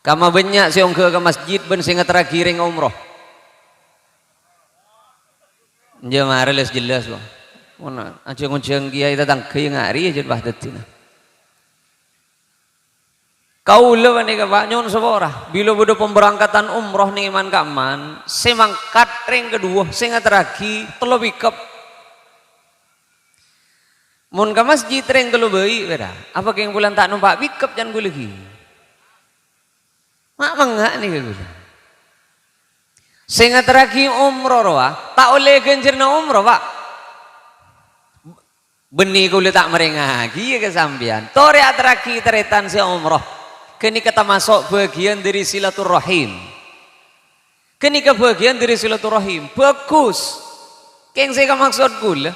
Kama banyak siong ke masjid ben sing terakhir umroh. Jemaah jelas bang. Mana acung-acung kiai datang ke ngari aja bah detina. Kau lewan ni Pak nyon seborah. Bila bodo pemberangkatan umroh nih iman kaman, semangkat ring kedua, sing terakhir telo pikap. Mun ke masjid ring telo bayi beda. Apa yang bulan tak numpak pikap jangan gue lagi. Mak mengak nih gue. Sing terakhir umroh roa, tak oleh gencerna umroh Pak. Benih kulit tak merengagi ya kesambian. Tore atraki teretan si umroh. Kini kata masuk bagian dari silaturahim. Kini ke bagian dari silaturahim. Bagus. Keng saya maksud gula.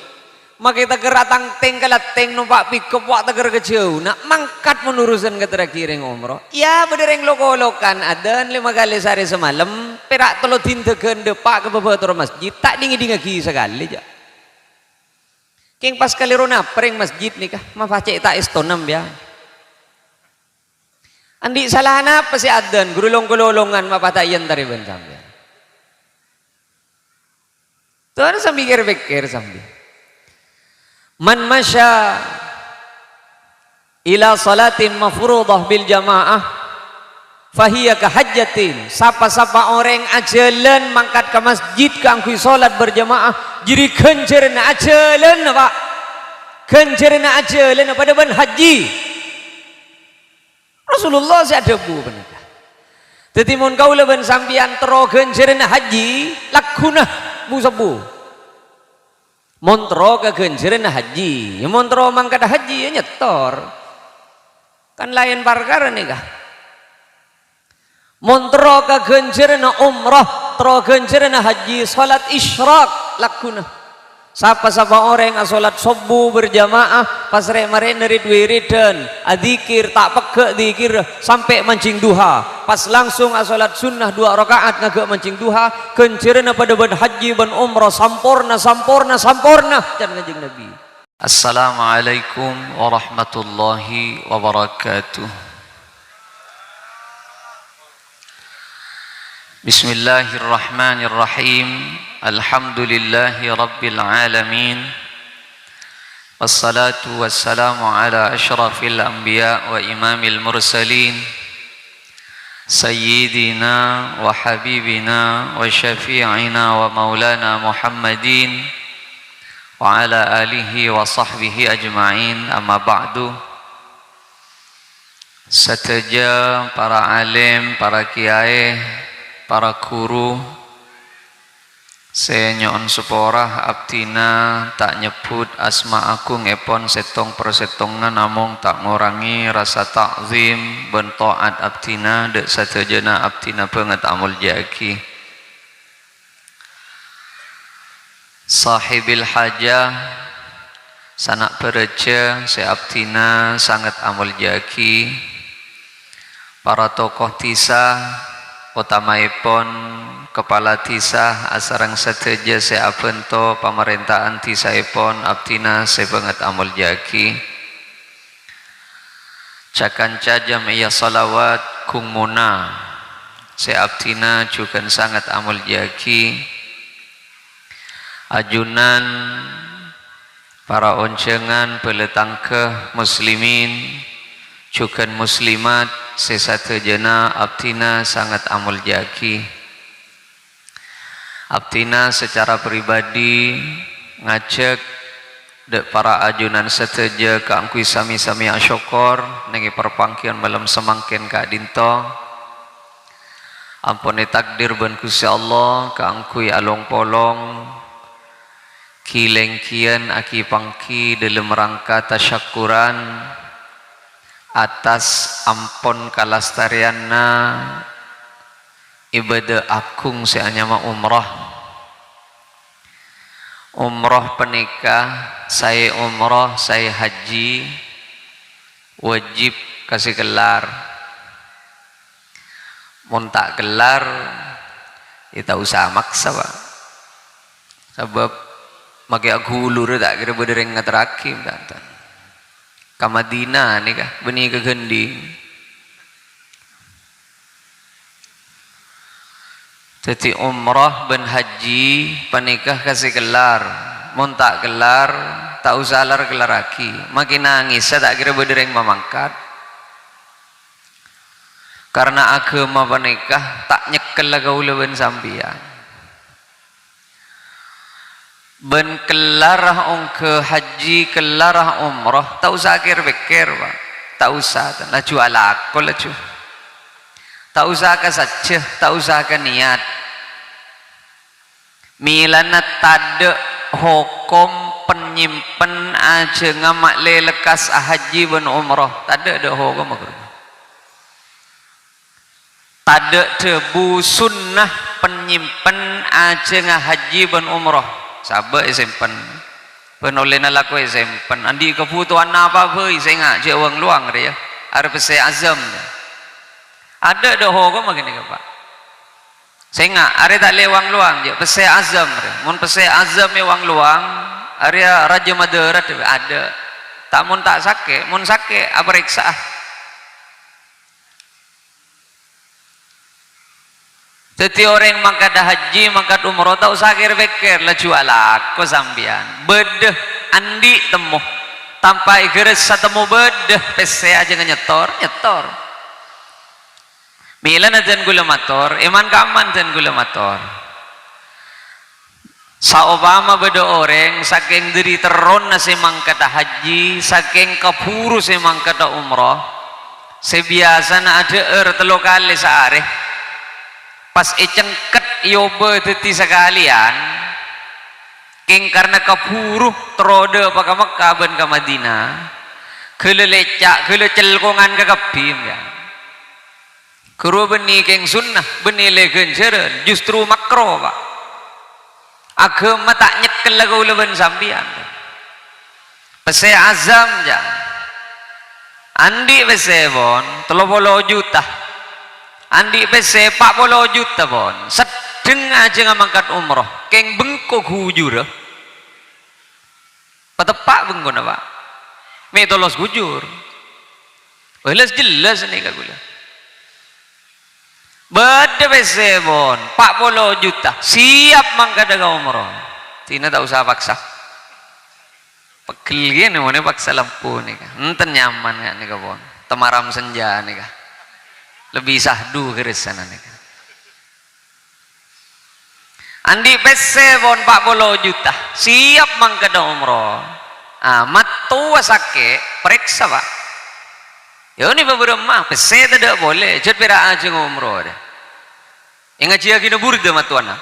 Maka kita geratang tengkalat teng numpak pikop wak teger kejauh. Nak mangkat menurusan ke terakhir yang umroh. Ya bedereng loko-lokan ada 5 kali sehari semalam. Perak telo tintegan depak ke beberapa masjid. Tak dingi-dingi sekali aja. Keng pas kali rona pering masjid nih kah, mafacek tak istonam ya. Andi salah apa si adan, gurulong-gulolongan mapatayan dari bentang ya. Tuh ada sambil pikir sambil. Man masya ila salatin mafruḍah bil jamaah, fahiya kahajjatin. Sapa-sapa orang ajalan mangkat ke masjid kangkui salat berjamaah. Jadi kencerna ajalan Pak. Kencerna ajalan pada ban haji. Rasulullah si ada bu benar. Tetimun kau leban sambian tero kencerna haji lakunah musabu. Montro ke kencerna haji. Montro mangkat haji ya nyetor. Kan lain perkara nih kah. Montro ke kencerna umrah, tero kencerna haji salat isyraq lakuna. Sapa-sapa orang yang salat subuh berjamaah pas rek-mare nerit wiridan adzikir tak pekek dzikir sampai mancing duha. Pas langsung salat sunnah 2 rakaat ngagek mancing duha kencerna pada ban haji ban umrah sampurna dan kanjeng Nabi. Assalamualaikum warahmatullahi wabarakatuh. Bismillahirrahmanirrahim. Alhamdulillahi rabbil alamin. Wassalatu wassalamu ala asyrafil anbiya wa imamil mursalin. Sayyidina wa habibina wa syafi'ina wa maulana Muhammadin wa ala alihi wa sahbihi ajma'in. Amma ba'du. Sateja para alim, para kiai, para guru, saya nyon suporah abdina tak nyebut asma agung epon setong persetongan namung tak ngurangi rasa takzim bentoat abdina dek satejana abdina banget amul jaki. Sahibil hajah sanak bereja saya abdina sangat amul jaki. Para tokoh tisah utamaipun kepala tisah asarang seteja saya abento pemerintahan tisaipun abdina saya banget amul jaki. Cakanca jamiyah salawat kung muna saya abdina juga sangat amul jaki. Ajunan para oncengan peletang ke muslimin juga muslimat sesatejana abdina sangat amul jaki. Abdina secara pribadi ngajak dek para ajunan seteja keangkui sami-sami asyokor nengi perpangkian malam semangkin kak dinto ampuni takdir ben Gusti Allah keangkui along polong kileng kian aki pangki dalam rangka tasyakuran atas ampun kalastarianna ibadah agung seanyama umroh penikah saya umroh saya haji wajib kasih gelar mun tak gelar kita usah maksa Pak sebab maki aku ulur tak kira bedereng ngaterakim dan ke Madinah nih kah benih ke gending Jadi umrah ben haji panikah kasih gelar, mun tak gelar tak usah lar gelar lagi. Makin nangis saya tak kira bedereng memangkat. Karena agama panikah tak nyekel gaula ben sambian. Ben kelarah ong ke haji kelarah umrah tak usah pikir Pak. Tak usah lah jual aku lah cu. Tak usah ke saja, tak usah ke niat. Milana tade hukum penyimpen aja ngamak lekas haji ben umrah. Tade ada hukum apa? Tade tebu sunnah penyimpen aja ngahaji ben umrah. Sabar simpen. Penolena laku simpen. Andi kebutuhan apa boy? Saya ngajak uang luang dia. Ada pesai azam. Ada hukum begini ke Pak. Saya nggak, ada tak lewang luang je. Pesai azam, mun pesai azam wang luang, area Raja Madura ada. Tak mun tak sakit, mun sakit apa reksa? Jadi orang mangkat haji, mangkat umroh tak usah pikir lah jual aku sambian. Bedeh andi temu, tanpa igeres satemu bedeh pesai aja nyetor. Milan ajan gula motor, iman kaman ajan gula motor. Sa Obama beda orang, saking diri teron na si mangkata haji, saking kapuru si mangkata umrah. Sebiasa na ada telo kali sehari. Pas cengket yoba teti sekalian, king karena kapuru terode pakai Mekah ben ke Madinah, kele lecak, kele celkongan ke kepim ya. Kuru beni keng sunnah, beni legen jeren, justru makro Pak. Agama tak nyekel lagu leban sambian. Pesai azam ja. Andi pesai bon, 30 juta. Andi pesai 40 juta bon. Sedeng aja ngamangkat umroh, keng bengkok hujur. Patepak bengkok na Pak. Metolos hujur. Jelas nih kagula. Beda besebon 40 juta siap mangkada ke umroh. Tina tak usah paksa. Pegel gini mana paksa lampu nih kan. Enten nyaman kan nih kabon. Temaram senja nih kan. Lebih sahdu ke sana nih kan. Andi besebon 40 juta siap mangkada umroh. Amat tua sakit periksa Pak. Ya ini beberapa pesai tidak boleh. Jod pira aja ngumroh deh. Ingat dia kena burda matuana.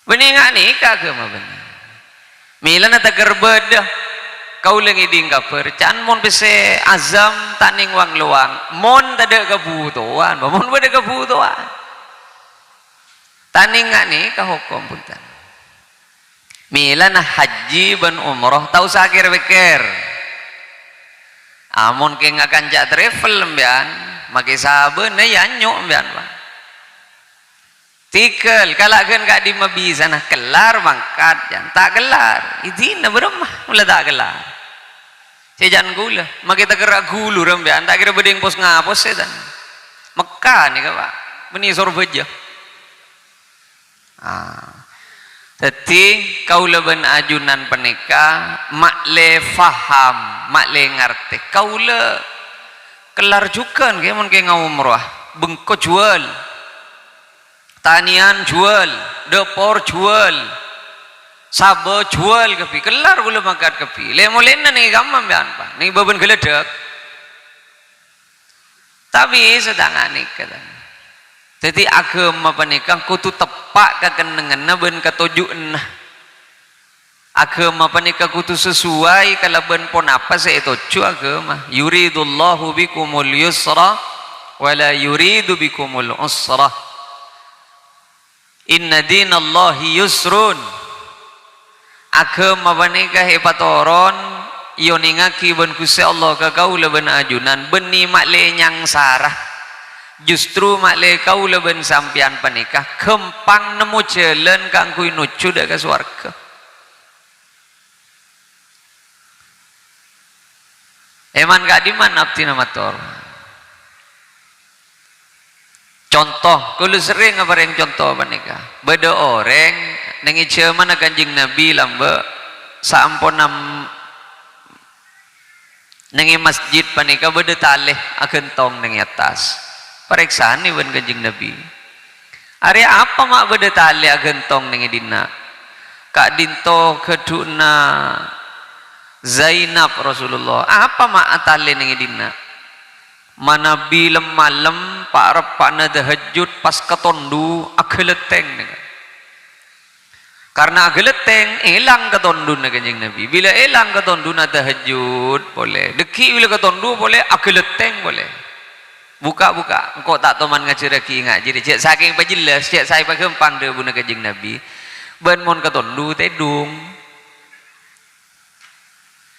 Benih nggak nih kagak mah benih. Milan ada kerbeda. Kau lengi dingka percan mon pesai azam taning wang luang. Mon tidak kebutuhan. Mon tidak kebutuhan. Taning nggak nih kah hukum punten. Milan haji ben umroh tahu sakir pikir. Amun ke nggak kanjak travel mbian, makai saben na yanyo mbian Pak. Tikel kalakan gak di mabisa nah kelar mangkat jan tak kelar. Izin beremah mula tak kelar. Sejan gula, makai tak gerak gulu rembian tak kira bedeng pos ngapos sedan. Mekah nih Pak, beni sorbeja. Jadi kau leben ajunan penikah makle faham, makle ngerti. Kau le kelar juga kan mungkin ngau umrah, bengko jual, tanian jual, dapur jual, sabo jual kepi, kelar gula mangkat kepi. Lemolena nih gampang bian Pak, nih beban geledak. Tapi sedang nih katanya. Jadi agama panikah kutu tepak kekenengan ben ketujuan. Agama panikah kutu sesuai kalau ben pon apa sih itu agama. Yuridullahu bikumul yusra wala yuridu bikumul usra. Inna dinallahi yusrun. Agama panikah hepatoron yoningaki ben kusi Allah kakaula ben ajunan beni makle nyang sarah. Justru makle kau leben sampian panikah kempang nemu jalan kang kui nuju dak ke swarga. Eman gak di mana abdi nama tor. Contoh, kalau sering apa yang contoh apa nikah? Beda orang nengi mana kanjeng Nabi lamba saampun nengi masjid panika beda taleh agentong nengi atas. Periksaan ni ban kanjeng Nabi. Are apa mak beda taleh agentong nengi dina? Kak dinto keduna Zainab Rasulullah. Apa mak atale nengi dina? Mana bilem malam pak repana tahajud pas ketondu ageleteng nih. Karena ageleteng elang ketondu nih kanjeng Nabi. Bila elang ketondu na tahajud boleh. Deki bila ketondu boleh, ageleteng boleh. Buka-buka. Engkau tak toman ngaceraki ngaji. Cek saking pajelas, cek saya pagempang deh buna kanjeng Nabi. Ben mon ketondu tedung.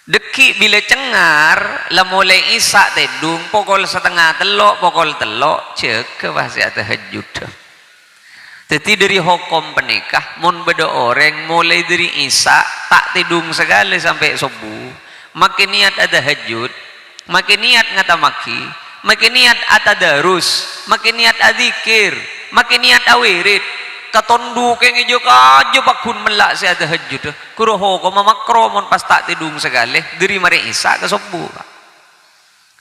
Deki bila cengar lah mulai isak tedung pukul setengah telok pukul telok cek ke bahasa tahajud. Jadi dari hukum penikah mun beda orang mulai dari isak tak tedung segala sampai subuh makin niat ada tahajud makin niat ngata maki makin niat ada darus makin niat adzikir makin niat awirid katondu keng ijo kajo bakun melak saya tahajud kuroho ko mamakro mon pas tak tidung segale diri mari isa ke sobu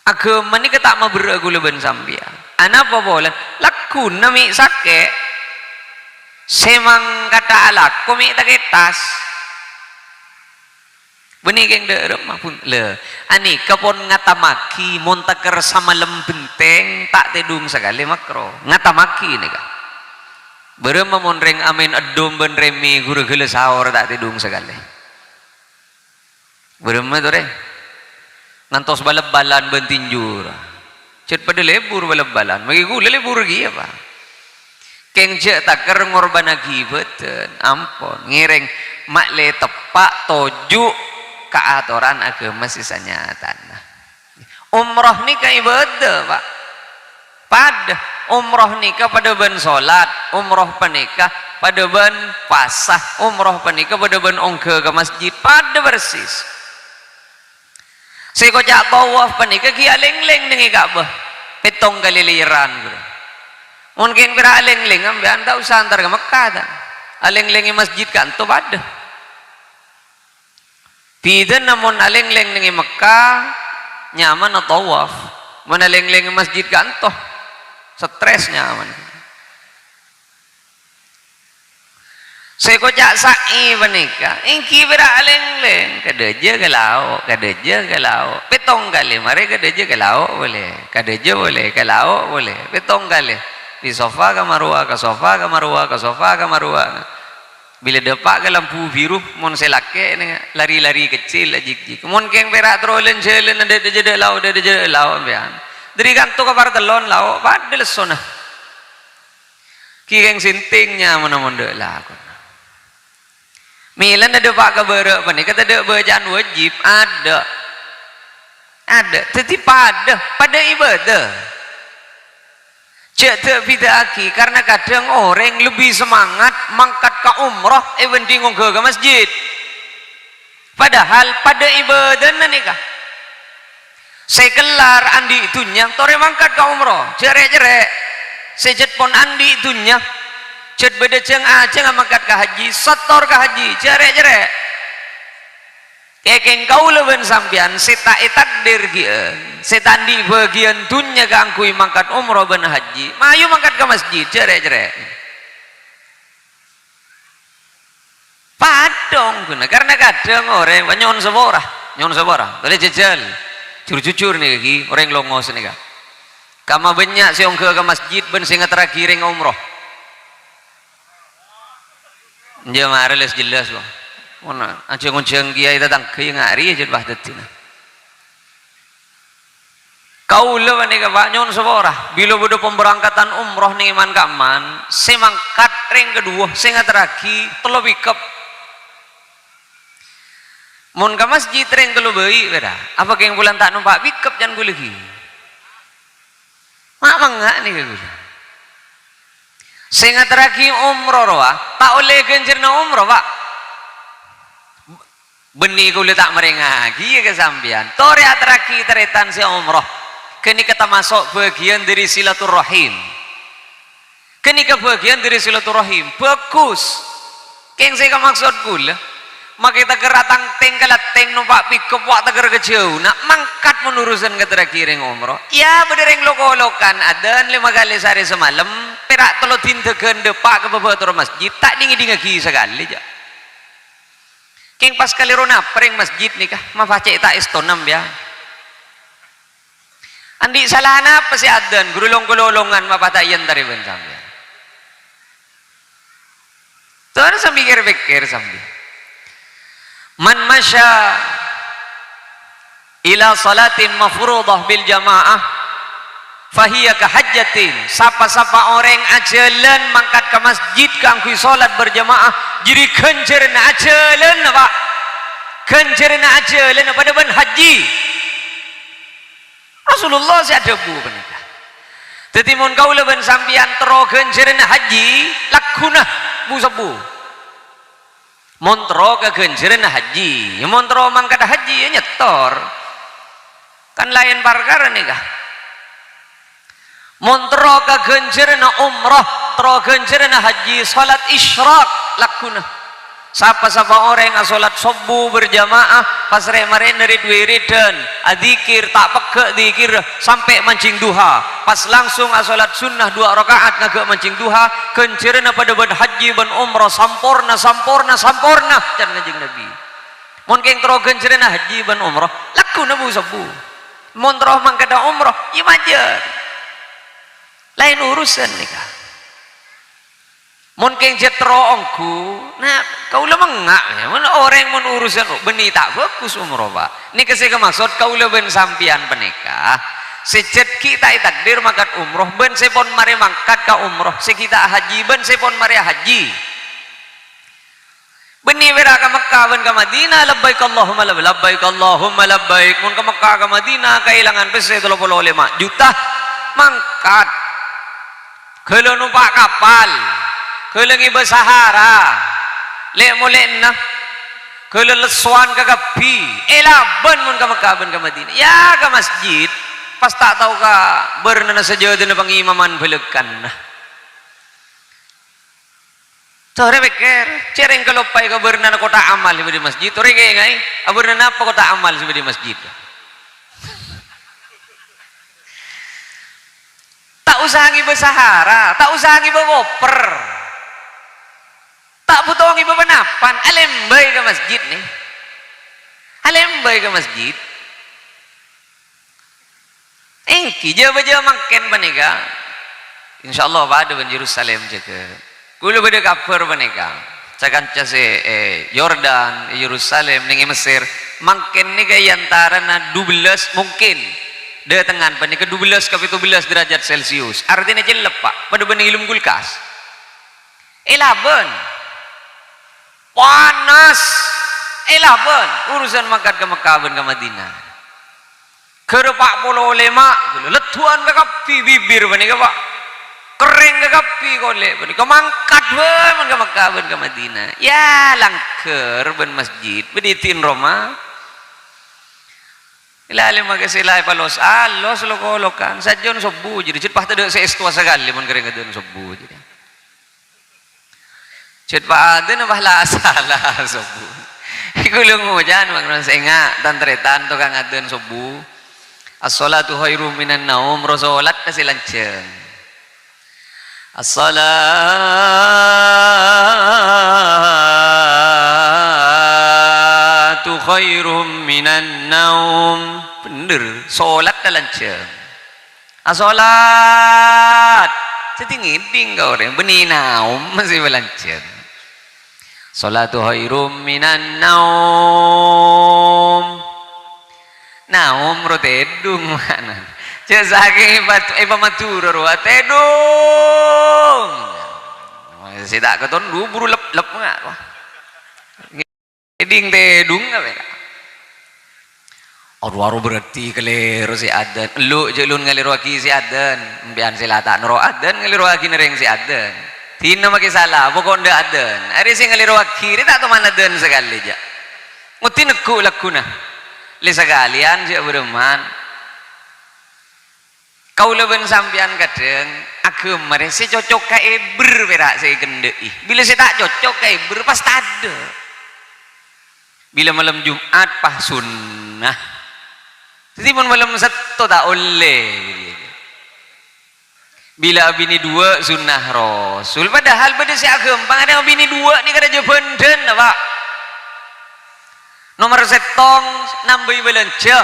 agama ni ketak maberagu leben sambia ana apa bolan lakun nami sake semang kata alak ko mi taketas benih geng de mapun le ani kapon ngatamaki mon taker sama lembenteng tak tidung segale makro ngatamaki ni ka berema monreng amin adom ben remi guru gele sahur tak tidung segala berema tu re ngantos balap-balan ben tinjur cet pada lebur balap-balan bagi gula lebur gi apa keng je taker ngorban lagi beten ampun ngireng mak le tepak toju keaturan agama sisanya tanah umrah ni ka ibadah pak pada umroh nikah pada ben solat umroh penikah pada ben pasah umroh penikah pada ben ongke ke masjid pada bersis saya kocak tawaf penikah kia leng-leng dengan Ka'bah petong kali liran mungkin kira leng-leng ambil anda usah antar ke Mekah tak aleng-lengi masjid kan tu pada tidak namun aleng-leng dengan Mekah nyaman atau tawaf mana leng-leng masjid kan tu stresnya aman. Saya kocak sa'i menikah. Ingki beraleng-leng. Kadeja ke lauk, kadeja ke lauk. Petong kali, mari kadeja ke lauk boleh. Kadeja boleh, ke lauk boleh. Petong kali. Di sofa ke marua, ke sofa ke marua, ke sofa ke marua. Bila depak ke lampu biru, mon selake lari-lari kecil ajik-jik. Mon keng berak trolen jelen ada jeda lauk, ada jeda lauk bian. Dari kanto ke partelon lau padel sona kireng sintingnya mana-mana lah milan ada pak keberek pani kata ada bacaan wajib ada tetapi pada ibadah cek tak bidaki karena kadang orang lebih semangat mangkat ke umrah bingung ke masjid padahal pada ibadah nikah saya kelar andi itunya tore mangkat ke umroh cerek-cerek sejet pon andi itunya cet beda ceng aja mangkat ke haji setor ke haji cerek-cerek kekeng kau leben sampian seta takdir gian setan di bagian dunya ke angkui mangkat umroh ben haji mayu mangkat ke masjid cerek-cerek padong guna karena kadang orang nyon seborah boleh jejal jujur nih lagi orang longos nih kak kama banyak siong ke masjid ben singa terakhir yang umroh dia mareles jelas bang mana anceng-anceng dia itu datang ke yang hari aja bah detina kau lewan nih kak nyon seborah bila bodoh pemberangkatan umroh nih iman kaman semangkat ring kedua singa terakhir telo pikap mun ke masjid ring kalau baik beda apa yang bulan tak numpak pikap jangan gue lagi mak enggak nih gue sehingga terakhir umroh roh tak oleh gencerna umroh pak benih gue tak merengagi ya kesampian tore terakhir teretan si umroh kini kita masuk bagian dari silaturahim kenika bagian dari silaturahim bagus keng saya maksud kula maka kita geratang teng kalateng numpak pikop wak teger kejauh nak mangkat menurusan ke terakhir umroh ya bedereng loko-lokan adan 5 kali sehari semalam perak telo tintegan depak ke babatur masjid tak dingi-dingi sekali aja keng pas kali rona pereng masjid nikah mafacek tak istonam ya andi salahana apa si adan gurulong-gulolongan mapatayan dari bensamnya tuan sambil pikir sambil man masya ila salatin mafruḍah bil jamaah fahiya kahajjatin sapa-sapa orang ajalan mangkat ke masjid kangkui salat berjamaah jadi kencerna ajalan apa kencerna ajalan pada ban haji Rasulullah si ada bu benika tetimun kau leban sampian tero kencerna haji lakuna bu sabu montro ke genjeran haji montro mangkat haji ya nyetor kan lain perkara nih kah montro ke genjeran umrah tro genjeran haji salat isyraq lakuna sapa-sapa orang yang salat subuh berjamaah pas remare dari dua ridan adzikir tak peke dzikir sampai mancing duha pas langsung salat sunnah 2 rakaat ngagak mancing duha kencerna pada ban haji ban umrah sampurna can ngajeng nabi mun keng tro kencerna haji ban umrah lakuna bu sabu mun tro mangkada umrah ieu majer lain urusan nikah mun keng jetro ongku nah kaula mengak ya mun orang mun urusan beni tak fokus umroh pak ini kesih maksud kaula ben sampian penikah sejet kita takdir makat umroh ben sepon mari mangkat ka umroh se kita haji ben sepon mari haji beni wira ka Mekkah ben ka Madinah labbaik Allahumma labbaik mun ka Mekkah ka Madinah kailangan pese 35 juta mangkat kalau numpak kapal kalau ngi bersahara lek molekna kalau lesuan ke gapi elaban mun ka Mekkah ben ka Madinah ya ka masjid pas tak tahu ka bernana saja dina pangimaman belekan tore beker cereng kalau pai ka bernana kota amal di masjid tore ge ngai bernana apa kota amal di masjid tak usah ngi bersahara tak usah ngi bewoper tak butuh ngi bebenapan alembai ke masjid nih alembai ke masjid engki jawa makin panika insyaallah pada ban Yerusalem jaga kula beda kabar panika cakanca se Yordan Yerusalem ning Mesir makin nih kaya antarana 12 mungkin dengan panika 12 ke 17 derajat Celcius artinya jelek pak pada ban ilmu kulkas elaban panas elaban urusan makan ke Mekkah ben ke Madinah kerepak polo lema letuan ke kapi bibir panika pak kering ke kapi kole panika mangkat ben ke Mekkah ben ke Madinah ya langker ben masjid beditin Roma ilalim magasilay palos alos loko-lokan sadyon subuh jadi cut pah teu seestua sekali mun kering adeun subuh jadi cut pa adeun bahla salah subuh ikulung hujan mangron senga tantretan tukang adeun subuh as-salatu khairum minan naum rasolat kasilanceng as-salatu khairum minan naum bener salat lanceng as-salat setingin kau orang beni naum masih belanceng salatu khairum minan naum naum rotedung mana cesake pamatur ro tedung sida keton du buru lep ngak wah ngeding tedung apa aru berarti keliru si adan lu jelun ngeliru aki si adan mbian silata nero adan ngeliru aki nereng si adan tina maki salah pokok nda adan hari si ngeliru aki tak teman adan sekali aja ngutin aku lakuna li sekalian si abreman Kau leben sampean kadang agama saya cocok kayak berak saya gendai. Bila saya tak cocok kayak pasti ada. Bila malam Jumat pah sunnah. Jadi pun malam Sabtu tak oleh. Bila bini dua sunnah Rasul. Padahal pada si agama ada bini dua ni kada je benden apa? Nomor setong nambai belanja.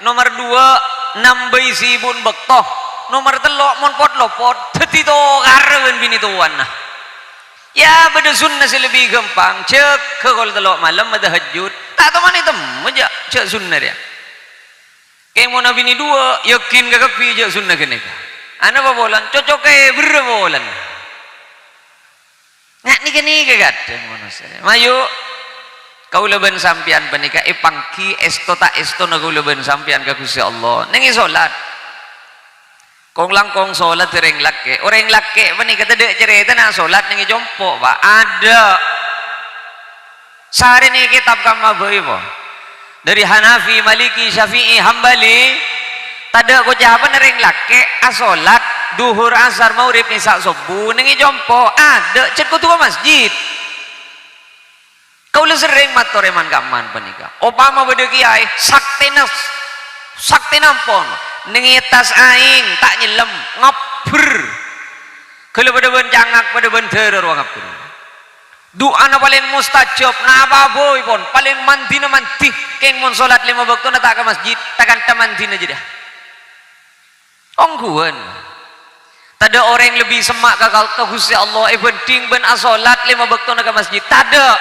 Nomor dua nambai sibun bektoh. Nomor telok mon pot lopot. Teti to karwen bini tuan nah. Ya pada sunnah sih lebih gampang. Cek ke kalau telok malam ada hajud. Tak tahu mana itu aja cek sunnah dia. Kayak mau nabi ni dua yakin ke kapi je sunnah kene. Ana apa bolan cocok kayak berbolan. Nak ni kene ke kadang manusia. Mayu kau leben sampian panika pangki esto tak esto na kau leben sampian ka Gusti Allah. Nengi solat. Kong langkong solat tereng laki. Orang laki panika tedek cerita na solat nengi jompo pak. Ada. Sehari ni kitab kama boy po. Dari Hanafi, Maliki, Syafi'i, Hambali. Tada ko jawaban nereng laki asolat duhur asar maurib isya subuh nengi jompo. Ada cet ko tua masjid. Kau le sering matoreman kaman panika. Obama bede kiai sakti nampon nengi tas aing tak nyelem ngapur. Kalau pada bencangak pada benter ruang ngapur. Doa na paling mustajab na baboy pon paling manti na manti keng mon salat 5 waktu na tak ke masjid takkan tamanti na jeda. Ongguan. Tada orang lebih semak ke Gusti Allah penting ben asolat 5 waktu na ke masjid. Tada.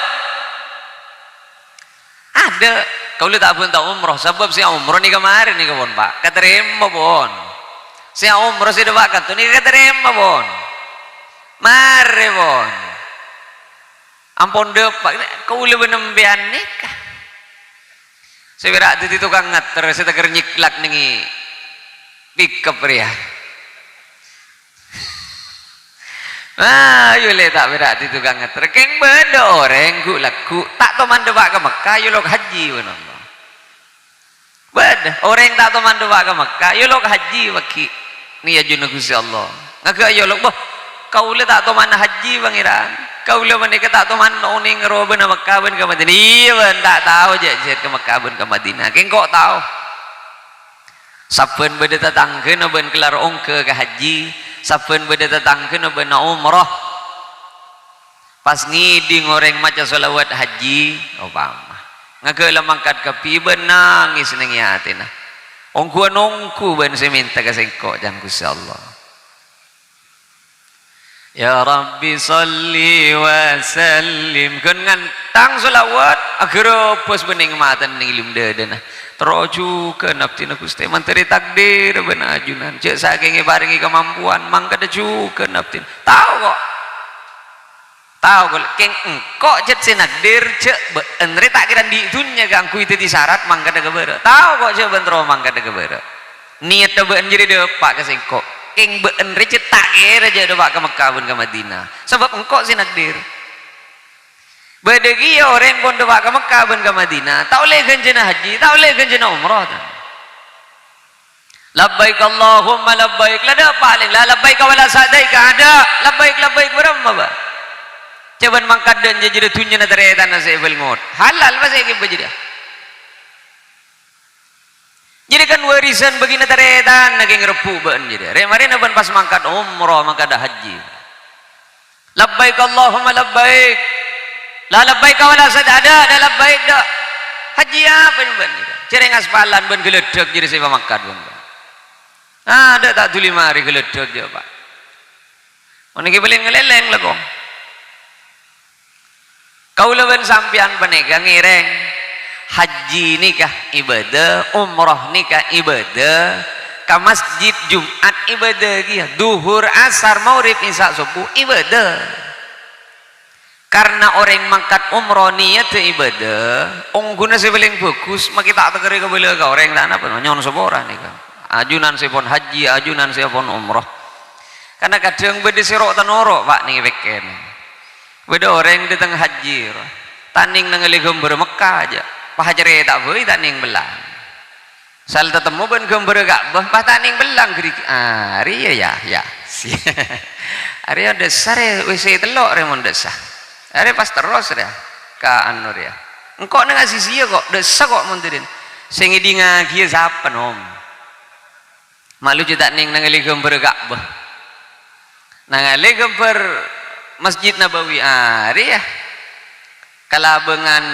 Ada. Kau lihat tak pun tak umroh sebab si umroh ni kemarin ni pon Pak. Katerima pon. Si umroh si dewa kat tu ni katerima pon. Mari pon. Ampun depak kau lebih nembian nikah. Saya berak tu tukang ngater saya teker nyiklak nengi pick up ya. Ah, yule tak berak tu tukang ngater. Keng beda orang ku laku tak tahu mandewak ke Mekah yulok haji Allah. Beda orang tak tahu mandewak ke Mekah yulok haji waki ni ajun Gusti Allah. Ngagak yulok bah kau le tak tahu mana haji pangeran. Kau le menika tak tahu mana oning roben ke Mekah ben ke Madinah. Iya ben tak tahu je ke Mekah ben ke Madinah. Keng kok tahu. Saben beda tetangkeun ben kelar ongke ke haji, saben beda tetangkeun ben umrah. Pas ngiding orang maca selawat haji, opama. Ngageula mangkat kapi ben nangis ning yatina. Ongku nongku ben seminta ka sengko jan Gusti Allah. Ya Rabbi salli wa sallim kan ngantang selawat akhirnya pos bening matan ning ilim dedena teroju ke naptina Gusti manteri takdir ben ajunan cek saking barengi kemampuan mangka deju ke naptin tahu kok keng engkok jet sinakdir cek enre tak kira di dunya gangku itu di syarat mangka de gebere tahu kok cek bentro mangka de gebere niat de ben jadi de pak ke sengkok keng been cetak kira aja doa ke Mekah pun ke Madinah sebab engkau si nakdir bedegi orang pun doa ke Mekah pun ke Madinah tak boleh ganjena haji tak boleh ganjena umrah labbaik Allahumma labbaik lada paling lah labbaik wala sadaik ada labbaik berapa ba coban mangkat dan jadi tunya na teretan na sebel ngot halal ba saya gitu jadi kan warisan begini teretan naging repu ban jadi remarin ban pas mangkat umrah mangkat dah haji labbaik Allahumma labbaik la labbaik wala sadada ada labbaik dak haji apa ban cereng aspalan ban geledek jadi saya mangkat ban ada tak tuli mari geledek je Pak mana ki paling ngeleleng lah kong kau lawan sampian penegang ireng haji nikah ibadah, umrah nikah ibadah, ke masjid Jumat ibadah dia, duhur asar maurib isya subuh ibadah. Karena orang mangkat umrah niat ibadah, ongguna sebeling bagus, mak kita tak tegeri kebela ka orang tak apa, nyon sebora nih kan. Ajunan sepon haji, ajunan sepon umrah. Karena kadang beda serok tanorok Pak nih beken. Beda orang di tengah haji, taning nangeli gambar Mekah aja. Pahajare tak boleh tak ning belang. sal tetemu ben gambar Ka'bah pataning belang geri ari ya ari desar wis telok remon desah ari pas terus ya ka anur ya engko nang sisi kok desa kok muntirin sing idi ngagi sapen om malu cetak ning nang gambar Ka'bah nang gambar Masjid Nabawi ari ya kalabengan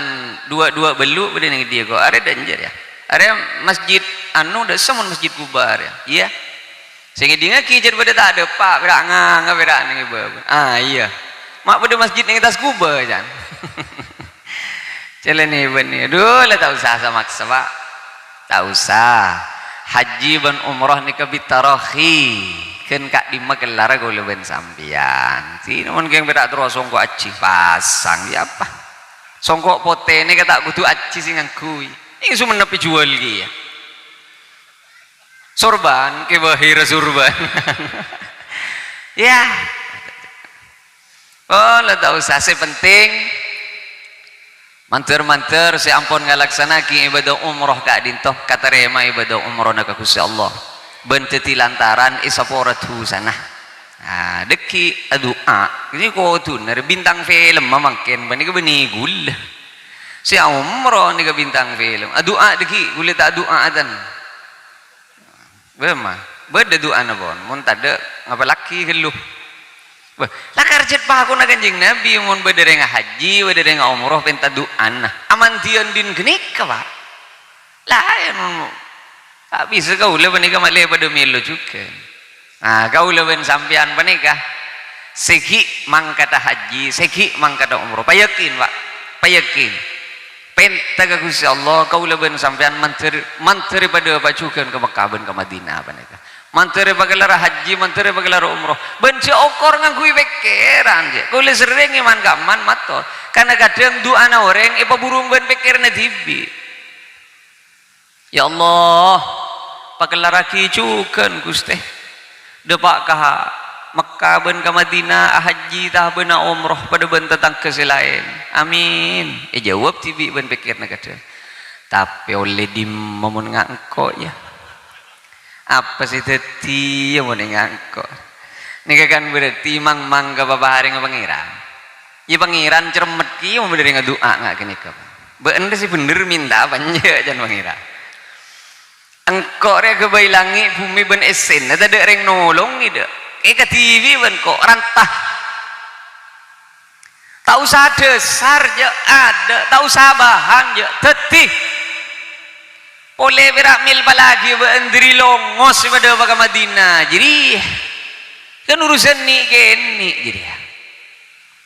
dua beluk bede ning dia kok are danger ya are masjid anu da semun masjid Kubar ya iya sing dinga kijer bede tak ada pak beda nganga beda ning ibu iya mak bede masjid ning atas Kubar jan celene beni aduh lah tak usah maksa pak tak usah haji ban umrah ni kabitarahi kan kak di magelar gole ben sampian sini mun geng beda terus songko aci pasang ya apa songkok pote ini kata kudu aci sing ngangkui ini cuma nepi jual dia sorban ke bahira sorban ya oh lah tak usah penting manter-manter si ampun ngalaksanakan ibadah umroh kak dintoh kata rema ibadah umroh nak Gusti Allah benteti lantaran isaporatu sana nah deki doa ini kau tu nari bintang film mamangken bani ke bani gul si umroh ni ke bintang film doa deki gule tak doa adan bema beda doa na bon mun tade ngapa laki geluh lah karjet pa aku na kanjing nabi mun bedere nga haji bedere nga umroh penta doa na aman dian din genik ka ba lain tak bisa kau le bani ke male pada melo juga nah kau leben sampean panikah segi mangkata haji segi mangkata umroh payakin pak payakin penta ka Gusti Allah kau leben sampean manteri pada bacukan ke Mekah ben ke Madinah panikah manteri pagalara haji manteri pagalara umroh ben si okor ngangkui pikiran je kau le sering iman gaman mator karena kadang doa na orang ipa burung ben pikir na tibi ya Allah pagalara kicukan Gusti depak kah Mekah ben ke Madinah haji tah ben umroh pada ben tentang keselain amin jawab tibi ben pikir nak kata tapi oleh di momen ngangko ya apa sih teti yang mau ngangko ni kan berarti mang ke babahari nga pangeran ya pangeran cermet ki mau berdiri ngadoa nggak kini ke bener sih bener minta banyak jangan pangeran engkau rek kebailangi bumi ben esen ada reng nolong ida ke TV ben kok rantah tak usah desar je ada tak usah bahan je tetih oleh berak mil palagi beendri longos pada baka Madinah jadi kan urusan ni keni jadi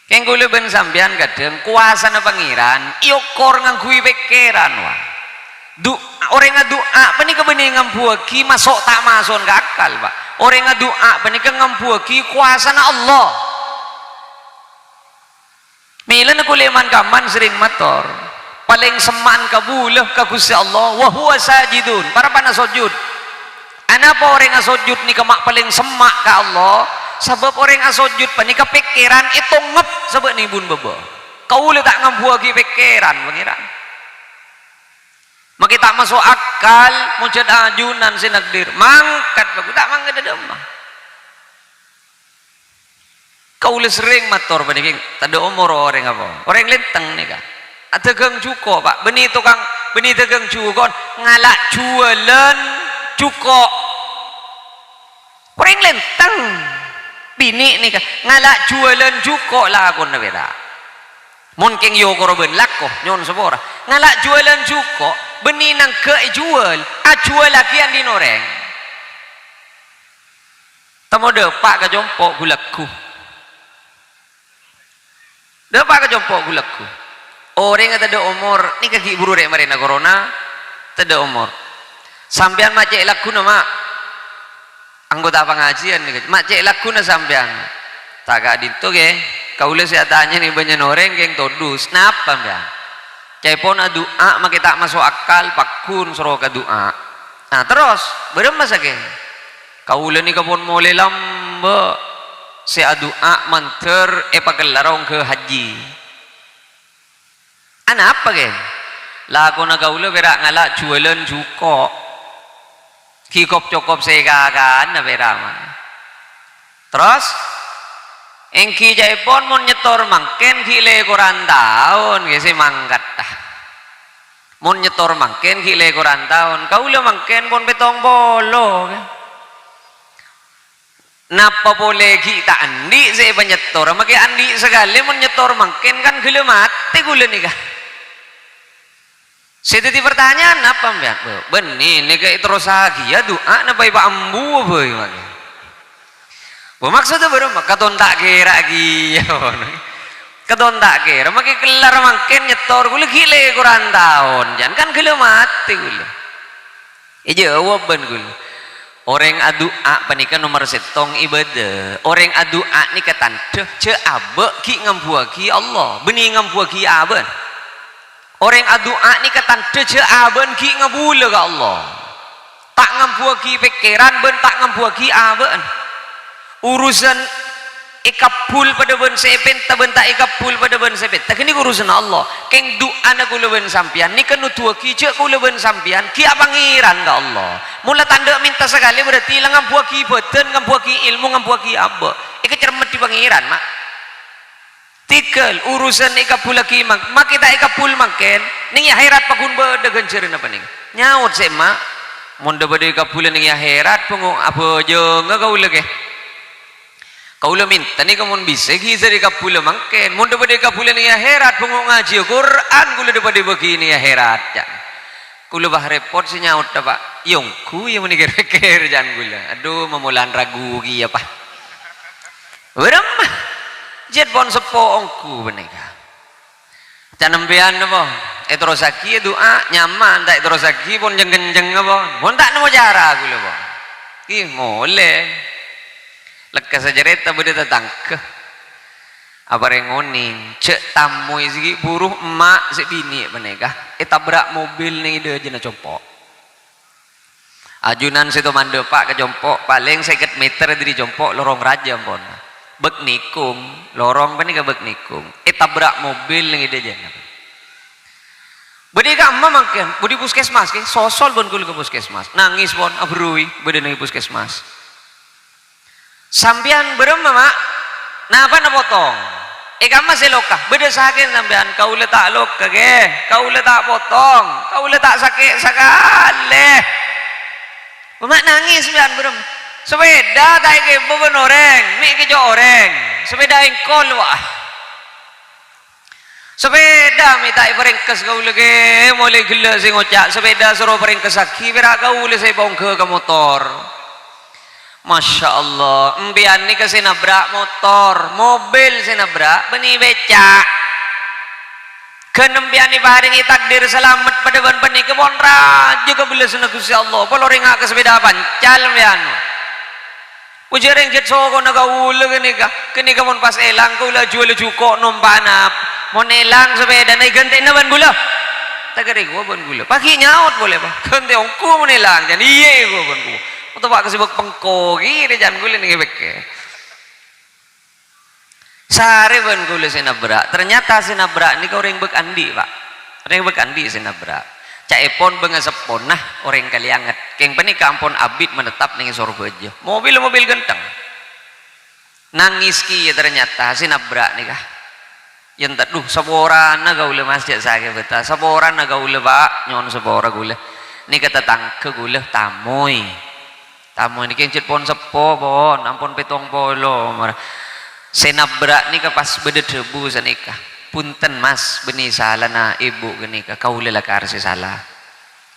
keng kule ben sampean kadang kuasa na pangeran iokor ngangkui pikiran wah orang ngadoa panika bening ngampuaki masuk tak masuk gakal pak orang ngadoa panika ngampuaki kuasa na Allah milan aku leman kaman sering mator paling seman kabuluh ka Gusti Allah wa huwa sajidun para pana sujud anapa orang ngasujud ni kemak paling semak ka Allah sebab orang ngasujud panika pikiran itu ngep sebab ni bun bebo kau le tak ngampuaki pikiran pangeran maka tak masuk akal mujad ajunan sinagdir mangkat bagus tak mangkat ada mah kau le sering mator bani tak ada umur orang apa orang lenteng ni kan ada gang cuko pak beni tukang beni tegang cuko ngalak jualan cuko orang lenteng bini ni kan ngalak jualan cuko lah aku nak beda mungkin yo korban lakoh nyon sepora ngalak jualan cuko benih nang ke jual jual lagi yang dinoreng temu depak ke jompok gulaku depak ke jompok gulaku orang yang ada umur ni kaki buru rek marina corona ada umur sampean macek laku nama anggota pengajian ni macek laku na sampean tak ada itu ke kau le saya tanya ni banyak orang yang todus kenapa ya cepon doa maka tak masuk akal pakun suruh ke doa nah terus berem masake kau le ni kapon mole lamba si doa manter pagelarong ke haji ana apa ke lah aku na kau le berak ngalak jualan cuko kikop cokop sekakan nabe rama terus engki jaipon mon nyetor mangken gile koran tahun gisi mangkat dah mon nyetor mangken gile koran tahun kaula mangken pon betong bolo napa boleh kita andi saya penyetor maki andi sekali mon nyetor mangken kan gile mati gula nih kah saya tadi pertanyaan apa mbak benih nih kayak terus lagi ya doa napa iba ambu boy maki maksudnya baru katon tak kira lagi katon tak kira maki kelar mangken nyetor gula gile kurang tahun jangan kan gila mati gula jawaban gula orang adua panikan nomor setong ibadah orang adua ni katan ce abe ki ngampuaki Allah benih ngampuaki aben orang adua ni katan ce aben ki ngabula ke Allah tak ngampuaki pikiran ben tak ngampuaki aben urusan ikapul pada ben sepen taben tak ikapul pada ben sepen tak ini urusan Allah keng doa na kula ben sampian ni kanu tua ki cek kula ben sampian ki pangeran ka Allah mula tanda minta sekali berarti lang ngampu ki beten ngampu ki ilmu ngampu ki abba iki cermet di pangeran mak tikel urusan ikapul ki mak kita ikapul mangken ning akhirat pakun bede gencereun apa ning nyaut se mak mun da bede ikapul ning akhirat punggung apa jeung gaul ge kaulah minta ni kamu bisa giza di kapula mangken mun daripada kapula ni akhirat pengok ngaji Quran kula daripada begini akhirat ya kula bah repot si nyaut pak yongku yang menikir-nikir jangan kula aduh memulan ragu gi apa berapa jet pon sepo ongku benika jangan nampian apa terus lagi doa nyaman tak terus lagi pun jeng-jeng apa pun tak nemu cara kula apa ih boleh lekas saja reta beda datang ke apa rengoning cek tamu isi buruh emak si bini benega tabrak mobil nih dia jena compok ajunan situ mande pak ke compok paling 50 meter dari compok lorong raja pon bek nikung lorong benega bek nikung tabrak mobil nih dia jena benega emak makan budi puskesmas ke sosol bon kul ke puskesmas nangis pon abrui beda nih puskesmas sampian berema mak napa na potong kamu selokah beda sakit sampian kau letak lokah ke kau letak potong kau letak sakit sekali mak nangis sampian berem sepeda tak ke beban orang mik ke orang sepeda engkol wah sepeda minta perengkes kau lagi mulai gila sing ngocak sepeda suruh perengkes aki berak kau le saya bongke ke motor Masya Allah empian ni kasi nabrak motor mobil sinabrak beni becak kenempian ni paharingi takdir selamat pada ban pani kebon raja kabila sunagusi Allah polo ringa ke sepeda pancal empian ujareng jet soko nagaula kenika mon pas elang kula jual cuko nompanap mon elang sepeda na ganti na ban gula tagari gua ban gula pagi nyaut boleh pak ganti ongku mon elang jan iye gua ban gula untuk pak kesibuk pengkogi dia jangan gula nih beke sehari ban gula sinabrak ternyata sinabrak ini kau orang bek andi pak orang bek andi sinabrak cak epon bengasepon nah orang kali anget keng pani kampon abid menetap nih sorbejo mobil genteng nangis ki ternyata sinabrak nih kah yang tak duh saboran na gaula masjid saya beta saboran na gaula pak nyon sabora gula ni kata tangke gula tamoy tamu ini kencet pon sepo pon ampun petong polo senabrak ni pas beda debu sanika punten mas beni salah na ibu genika kau lela karsi salah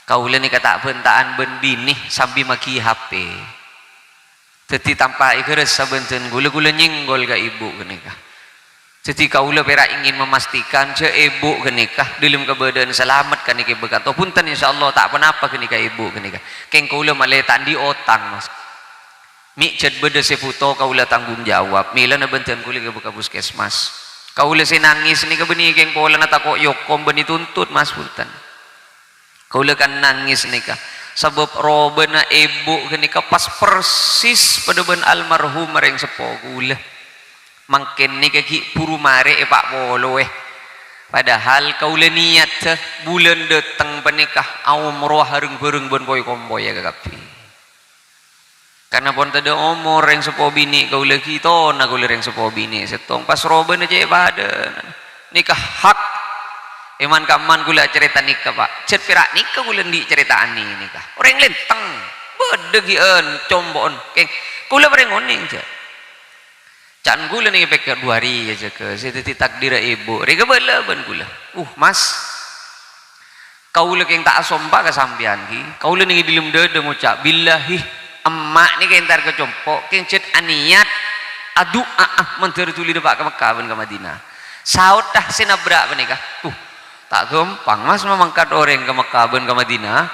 kau ni kata bentaan ben bini sambil maki HP teti tanpa ikhlas sabenten gula nyinggol ga ibu genika jadi kau pera ingin memastikan ce ibu genika dalam keberadaan selamat kan iki bekat punten insyaallah tak apa-apa genika ibu genika keng kau maletan di otang mas mi cet beda seputo kau tanggung jawab mila na benten kuli ke buka puskesmas kau nangis ni ke beni keng pola na tako yokom beni tuntut mas punten kau kan nangis nika sebab robena ibu genika pas persis pada ben almarhum mereng sepo kula mangken ni kaki puru mare pak polo padahal kau le niat bulan datang penikah umroh hareng bereng bon boy komboy ya kapi karena pun tada umur yang sepo bini kau lagi to nak kau yang sepo bini setong pas roben aja pada nikah hak iman kaman gula cerita nikah pak cet pirak nikah gula di cerita ani nikah orang lenteng bedegian combon keng gula berengoning je can gula nih pekar 2 hari aja ke saya takdir ibu rega bela ben gula mas kau lagi yang tak asompa ke sambian ki kau lagi di dalam dada ngucap billahi emak ni kain tar kecompok kain cet aniat adu menteri tuli depak ke Mekah ben ke Madinah saut dah sinabrak menikah tak gampang mas memangkat orang ke Mekah ben ke Madinah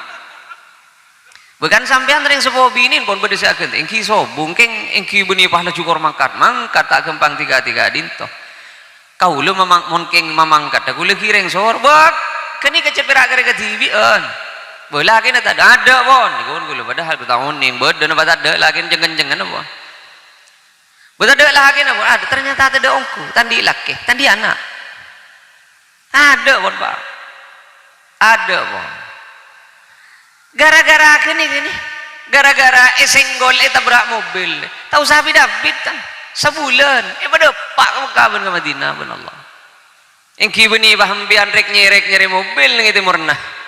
bukan sampean ring sepo binin pun bedesakeun engki sobung keng engki beuni pahala cukur mangkat tak gampang tiga dinto kau lu memang mungkin memangkat aku lagi ring sor bak kini keceperak gara TV-an bola kena tak ada pon ikun gula padahal tu tahun ning bedan apa tak ada lagi jengen-jengen apa betul ada lagi apa ada ternyata ada ongku tandi laki tandi anak ada pon pak ada pon gara-gara gini gara-gara esenggol tabrak mobil tahu sapi David kan sebulan pada pak kamu ke Madinah ben Allah engki beuni bahambian rek nyerek mobil nang itu murnah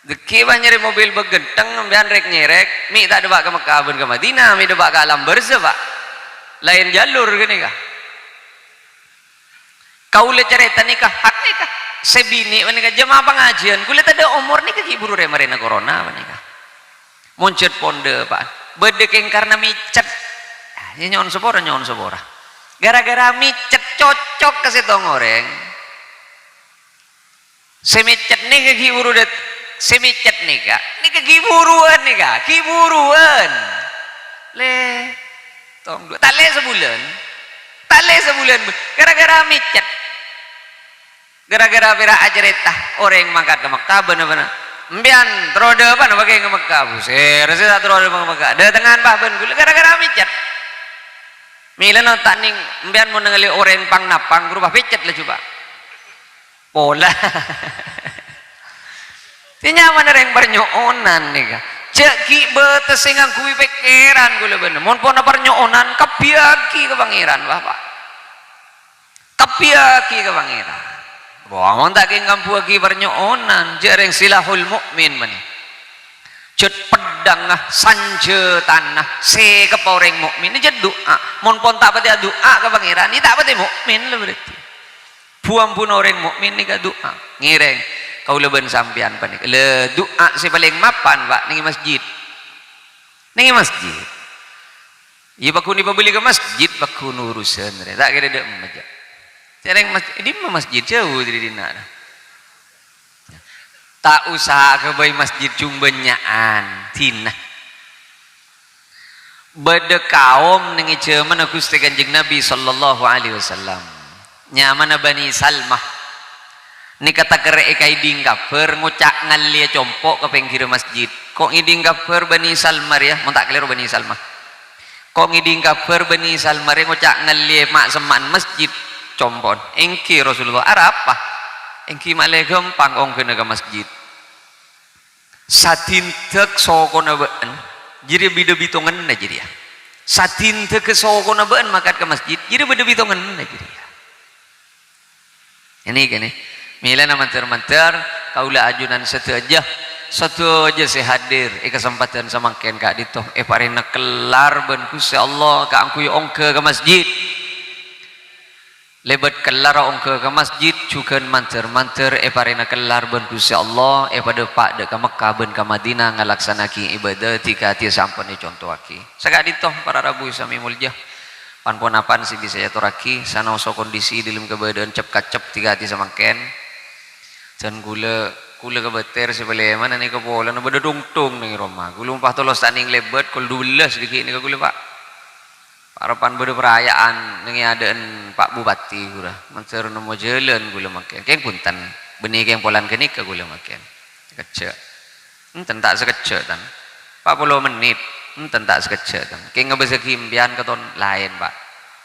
deki bah nyeri mobil begenteng ambian rek nyerek mi tak debak ke Mekah ben ke Madinah mi debak ke alam barza pak lain jalur gini kah kau le cerita nikah hak nikah sebini menikah jemaah pengajian kulit ada umur nikah iburu remarena corona menikah muncul ponde pak bedekeng karena micet ini nyon sebora gara-gara micet cocok ke setong orang semicet nikah iburu det semicet nikah kiburuan le tong dua tale sebulan gara-gara micet gara-gara pira ajareta orang mangkat ke Mekah bener-bener mbian trode apa nama ke Mekah buser saya trode ke Mekah dengan bah ben gara-gara micet milan tak ning mbian mau nengali orang pang napang berubah picet lah coba pola tinya mana yang bernyoonan nih kak ceki betes singang kui pikiran gula bener mon pona bernyoonan kapiaki ke pangeran bapak kapiaki ke pangeran bohong tak kengam puagi bernyoonan jereng silahul mukmin mani cet pedang sanje tanah se ke orang mukmin ini jadi doa mon pon tak pati doa ke pangeran ini tak pati mukmin lah berarti buang pun orang mukmin ini ke doa ngireng kau leben sampian panik le doa si paling mapan pak ning masjid iya bakun dibeli ke masjid bakun urusan tak kira dek aja cereng masjid di masjid jauh dari dina tak usah ke bayi masjid cumbenyaan tina bede kaum ning jaman Gusti Kanjeng Nabi sallallahu alaihi wasallam nyamana Bani Salmah ni kata kerek kai ding kafir ngucak ngalia compok ke pinggir masjid kok ngiding kafir Bani Salmah ya mau tak keliru Bani Salmah kok ngiding kafir Bani Salmah ya ngucak ngalia mak seman masjid compon engki Rasulullah apa engki malah gampang ong kena ke masjid satintek sokona beun jadi bida bitongan na jadi ya satintek sokona beun makat ke masjid jadi bida bitongan na jadi ya ini gini mila na manter-manter kaula ajunan satu aja saya hadir kesempatan samangken kak dito parena kelar ben Gusti Allah ka angku ongke ke masjid lebat kelar ongke ke masjid juga manter-manter parena kelar ben Gusti Allah pada pak de ke Mekah ben ke Madinah ngalaksanaki ibadah tika tia sampun contoh aki sakak dito para rabu sami mulja pan-ponapan si bisa yaturaki sanoso kondisi dalam keberadaan cep-kacep tiga hati samangken dan gula kebeter sebelum mana nih kepola na beda dongtung nih rumah gula umpah tolos taning lebat kol 12 sedikit nih gula pak harapan beda perayaan nih adaan Pak Bupati gula mencer nemu jalan gula makan keng punten benih keng polan kenik gula makan kecek enten tak sekecek tan 40 menit enten tak sekecek tan keng ngebesa kimbian keton lain pak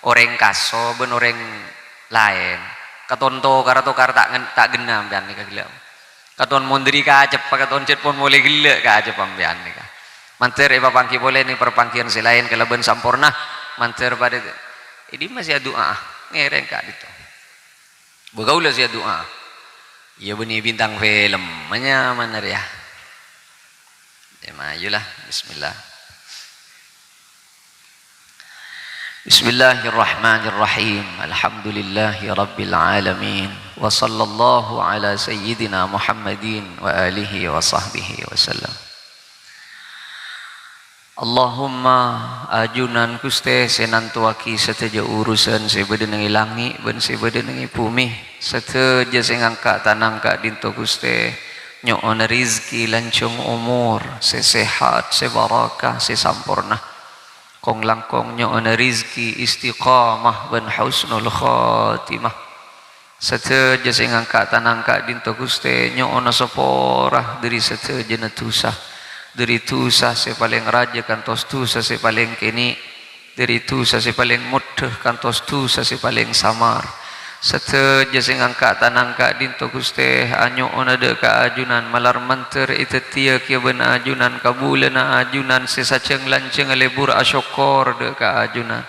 orang kaso ben orang lain katon to karato tak genam bian nika gila katon mondri ka ajep katon cet pon mulai gila ka ajep pambian nika manter papangki boleh nih perpangkian selain kalaban sampurna manter pada ini masih doa ngereng kak itu begaulah sih doa iya benih bintang film mana mana ya majulah bismillah. Bismillahirrahmanirrahim. Alhamdulillahi rabbil alamin. Wa sallallahu ala sayyidina Muhammadin wa alihi wa sahbihi wa sallam. Allahumma ajunan kuste senantuaki seteja urusan sebedenengi langit ben sebedenengi bumi seteja sing angkat tanangka dinto kuste nyoon rizki lancung umur sesehat sebarakah sesampurna kong langkong nyoon rizki istiqamah ben husnul khatimah seteja sing angkat tanangka dinto kuste nyoon seporah dari seteja netusah dari tusa se paling raja kantos tusa se paling kini dari tusa se paling mudah kantos tusa se paling samar seteja sing angkat tanangka dinto guste anyo onade ka ajunan malar manter itu tia kia ben ajunan kabulana ajunan se saceng lanceng lebur asyokor de ka ajunan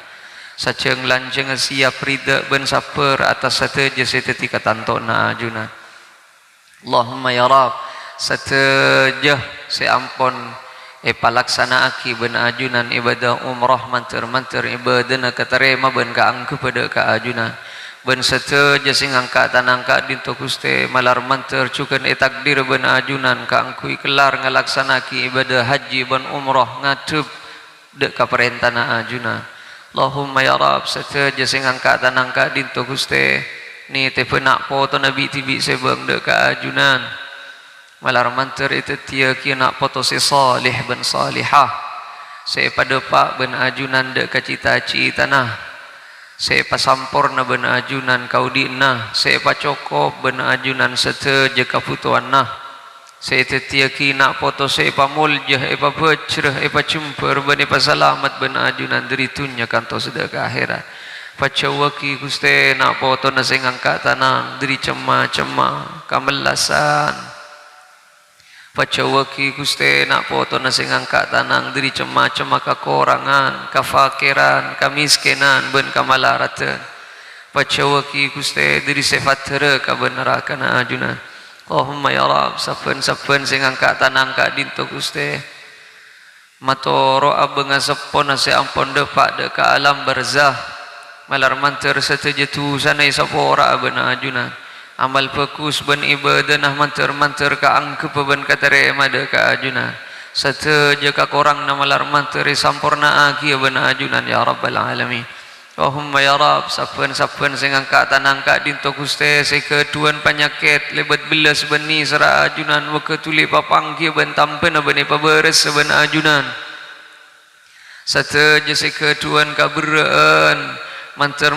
saceng lanceng siap rida ben saper atas seteja se tetika tantona ajunan Allahumma ya Rab seteja seampun palaksana aki ben ajunan ibadah umrah manter ibadah katerema ben ka angke pada ka ajunan ben seteja sing angkat tanangka dinto guste malar manter cukan takdir ben ajunan ka angkui kelar ngalaksanaki ibadah haji ben umrah ngadep dek ka perintana ajunan Allahumma ya Rab seteja sing angkat tanangka dinto guste ni te penak foto nabi tibi sebang dek ka ajunan malar manter itu tia kia nak foto si salih ben salihah saya pada pak ben ajunan dek ka cita-cita nah saya pasampurna ben ajunan kau dina saya pacokop ben ajunan seteja kaputuan nah saya tetia ki nak foto saya pamuljah pa becreh pa cumper ben pa selamat ben ajunan dari tunya kanto sedekah akhirat pacawaki guste nak foto na sing angkat tanang dari cema-cema kamelasan pacawaki guste nak foto na sing angkat tanang dari cema-cema kakorangan kafakiran kamiskinan ben kamalaratan pacawaki guste dari sifat tere kabenerakan ajunan Allahumma ya Rab saben sing angkat tanang ka dinto guste matoro abeng asepon ase ampon depak de ka alam barzah malar manter seteja tu sana isapora ben ajunan amal fokus ben ibadah nah manter ka angke ben katerema de ka ajunan seteja ka korang na malar manter sampurna aki ben ajunan ya rabbal alamin Allahumma ya Rab saben sing angkat tanang ka dinto guste se keduan penyakit lebat belas beni sera ajunan wa ketuli papangki ben tampen ben paberes ben ajunan seteja se keduan kaberaan manter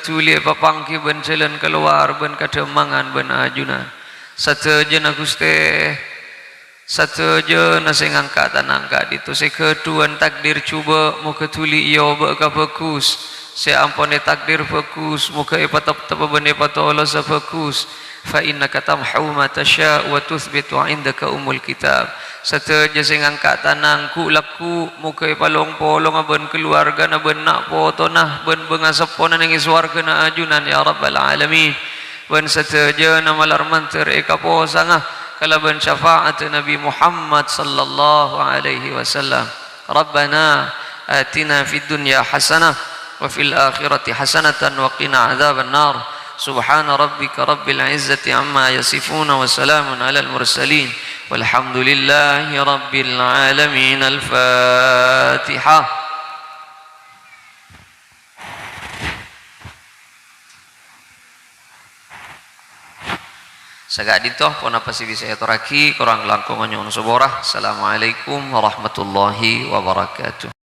tuli papangki ben jalan keluar ben kademangan ben ajunan seteja na guste seteja na sing angkat tanang ka ditu se keduan takdir cuba mu ketuli iyo ba ka fokus se ampone takdir fokus muka ipatap bene patola sa fokus fa innaka tamhu ma tasya wa tuthbitu indaka umul kitab seteja sing angkat tanang ku laku muka ipalong polong ben keluarga na ben nak foto nah ben bengasapona ning swarga na ajunan ya rabbal alamin ben seteja na malar manter ikaposanga kalaban syafaat Nabi Muhammad sallallahu alaihi wasallam rabbana atina fid dunya hasanah وفي الآخرة حسنة وقنا عذاب النار سبحان ربك رب العزة عما يصفون وسلام على المرسلين والحمد لله رب العالمين الفاتحة Sagak ditoh pun apa sih bisa toraki kurang langkung nyon seborah. Assalamualaikum warahmatullahi wabarakatuh.